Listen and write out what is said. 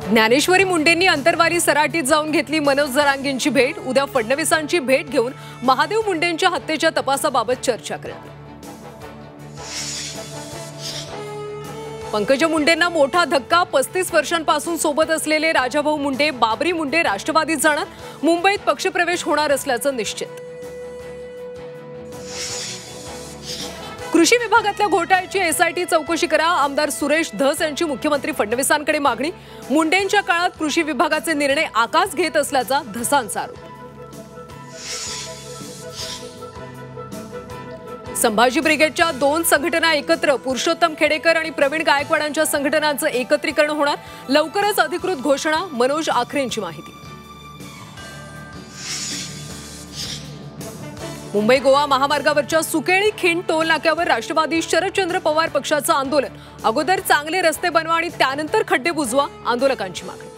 ज्ञानेश्वरी मुंडेंनी अंतरवाली सराटीत जाऊन घेतली मनोज जरांगेंची भेट। उद्या फडणवीसांची भेट घेऊन महादेव मुंडेंच्या हत्येच्या तपासाबाबत चर्चा करणार। पंकजा मुंडेंना मोठा धक्का। 35 वर्षांपासून सोबत असलेले राजाभाऊ मुंडे, बाबरी मुंडे राष्ट्रवादीत जाणार। मुंबईत पक्षप्रवेश होणार असल्याचं निश्चित। कृषी विभागातल्या घोटाळ्याची एसआयटी चौकशी करा। आमदार सुरेश धस यांची मुख्यमंत्री फडणवीसांकडे मागणी। मुंडेंच्या काळात कृषी विभागाचे निर्णय आकाश घेत असल्याचा धसांचा आरोप। संभाजी ब्रिगेडच्या 2 संघटना एकत्र। पुरुषोत्तम खेडेकर आणि प्रवीण गायकवाडांच्या संघटनांचं एकत्रीकरण होणार। लवकरच अधिकृत घोषणा। मनोज आखरेंची माहिती। मुंबई गोवा महामार्गावरच्या सुकेळी खिंड टोल नाक्यावर राष्ट्रवादी शरदचंद्र पवार पक्षाचं आंदोलन। अगोदर चांगले रस्ते बनवा आणि त्यानंतर खड्डे बुजवा, आंदोलकांची मागणी।